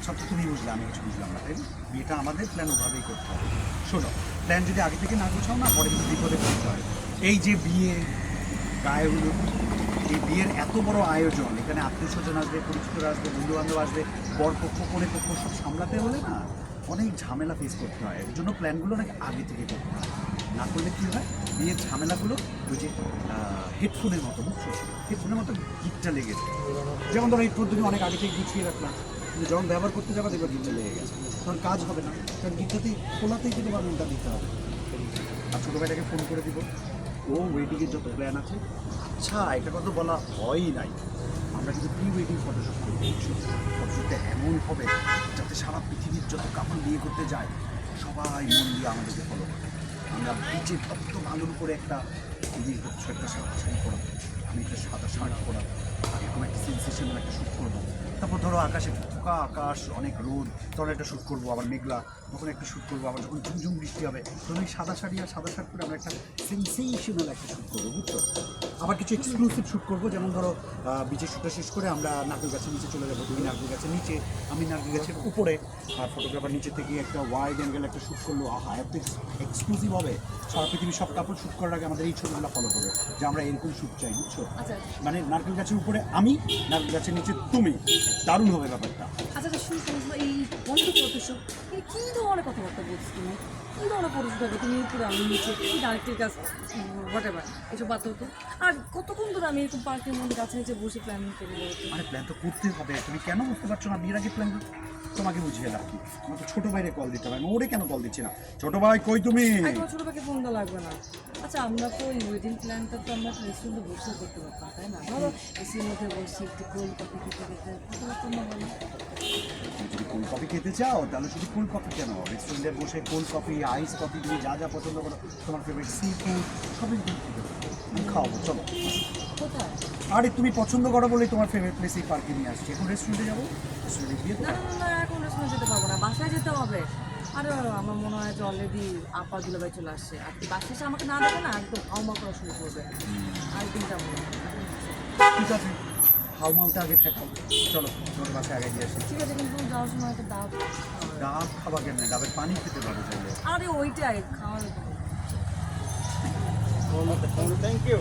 সব তো তুমি বুঝলে, আমি কিছু বুঝলাম না, তাই না? বিয়েটা আমাদের প্ল্যান ওভাবেই করতে হবে। শোনো, প্ল্যান যদি আগে থেকে না গোছাও না, পরে কিন্তু বিপদে পড়তে হয়। এই যে বিয়ে, গায়ে হলুদ, এই বিয়ের এত বড় আয়োজন, এখানে আত্মীয় স্বজন আসবে, পরিচিতরা আসবে, বন্ধু বান্ধব আসবে, বরপক্ষ কনে পক্ষ সব সামলাতে হলে না অনেক ঝামেলা ফেস করতে হয়। এর জন্য প্ল্যানগুলো অনেক আগে থেকে করতে হয়। না করলে কী হয়, বিয়ের ঝামেলাগুলো ওই যে হেডফোনের মতো, বুঝছো, হেডফোনের মতো গিটটা লেগে যায়। যেমন ধরো এই পদ্ধতি অনেক আগে থেকে গুছিয়ে রাখলাম, কিন্তু যখন ব্যবহার করতে যাবা দেখবা গিটটা লেগে গেছে, তখন কাজ হবে না। কারণ গিটটাতেই খোলাতেই কিন্তু বারণটা দিতে হবে। আর ছোটো ভাইটাকে ফোন করে দিব, ও ওয়েডিংয়ের যত প্ল্যান আছে। আচ্ছা, একটা কথা বলা হয়ই নাই, আমরা কিন্তু প্রি ওয়েডিং ফটোশ্যুট করবো। ফটোশ্যুটটা এমন হবে যাতে সারা পৃথিবীর যত কাপড় বিয়ে করতে যায় সবাই মন দিয়ে আমাদেরকে ফলো করে। আমরা বিচের তত্ত্ব বালুর করে একটা বিয়ে করছো, একটা সাদা শাড়ি পরা, আমি একটা সাদা শার্ট পরা, আর এরকম একটা সেন্সেশনাল একটা শ্যুট করবো। তারপর ধরো আকাশে ফাঁকা আকাশ, অনেক রোদ, তখন একটা শ্যুট করবো, আবার মেঘলা, তখন একটা শ্যুট করবো, আবার যখন ঝুমঝুম বৃষ্টি হবে তখন ওই সাদা শাড়ি আর সাদা শার্ট করে আমরা একটা সেন্সেশনাল একটা শ্যুট করবো, বুঝছো। আবার কিছু এক্সক্লুসিভ শ্যুট করবো, যেমন ধরো বিচের শ্যুটটা শেষ করে আমরা নারকেল গাছের নিচে চলে যাবো, তুমি নারকেল গাছের নিচে, আমি নারকেল গাছের উপরে, আর ফটোগ্রাফার নিচে থেকে একটা ওয়াইড অ্যাঙ্গেল একটা শ্যুট করলো। আহা, এত এক্সক্লুসিভ হবে, সারা পৃথিবীর সব কাপড় শ্যুট করার আগে আমাদের এই ছবিগুলো ফলো করবে যে আমরা এরকম শ্যুট চাই, বুঝছো। আচ্ছা মানে নারকেল গাছের উপরে আমি, নারকেল গাছের নিচে তুমি, দারুণ হবে ব্যাপারটা। আচ্ছা আচ্ছা শুনছো, এই বন্ধ ফটোশুট, এই কী ধরনের কথাবার্তা বলছো তুমি? কী ধরনের ফটোশুট হবে? তুমি উপরে আমি নিচে, কি ডাইরেক্টের কাজ, হোয়াট এভার, এসব বাদ হতো। আর কতক্ষণ ধরে আমি এরকম পার্কের মধ্যে গাছে নিচে বসে প্ল্যানিং করে বলতো? মানে প্ল্যান তো করতে হবে, তুমি কেন বুঝতে পারছো না? বিয়ের আগে প্ল্যান তোমাকে বুঝিয়ে লাভ কি? আমার তো ছোটো ভাইরে কল দিতে হবে, আমি ওরে কেন কল দিচ্ছি না? ছোটো ভাই কই তুমি? তোমার ছোটো পাখি ফোন দেওয়া লাগবে না। আচ্ছা আমরা তো এই ওয়েডিং প্ল্যানটা তো আমরা রেস্টুরেন্টে বসে করতে পারতাম, তাই না? ধরো এসির মধ্যে বসে একটু কোল্ড কফি খেতে খেতে কথাবার্তা না বলো। তুমি যদি কোল্ড কফি খেতে চাও তাহলে শুধু কোল্ড কফি কেন, রেস্টুরেন্টে বসে কোল্ড কফি, আইস কফি, তুমি যা যা পছন্দ করো, তোমার ফেভারিট সি ফুড, সবই তুমি খেতে পারো, আমি খাওয়াবো, চলো। কোথায়? আরে তুমি পছন্দ করো বলেই তোমার ফেভারিট প্লেসে পার্কে নিয়ে আসছি, এখন রেস্টুরেন্টে যাবো, রেস্টুরেন্টে গিয়ে না না না না, এখন রেস্টুরেন্ট যেতে পারবো না, বাসায় যেতে হবে। আরে আমার মনে হয় যে অলরেডি আপা দুলাভাই চলে আসছে, আর কি বাসায় এসে আমাকে না দেবে না, একদম হাউমা করা শুরু করবে। আরেকদিন যাবো না। ঠিক আছে, হাউমাউটা আগে ঠেকাও, চলো তোমার বাসায় আগে দিয়ে আসি। ঠিক আছে, কিন্তু যাওয়ার সময় একটা ডাব খাওয়া হবে। ডাব খাবা কেন? ডাবের পানি খেতে পারো চাইলে। আরে ওইটাই খাওয়ার। Thank you.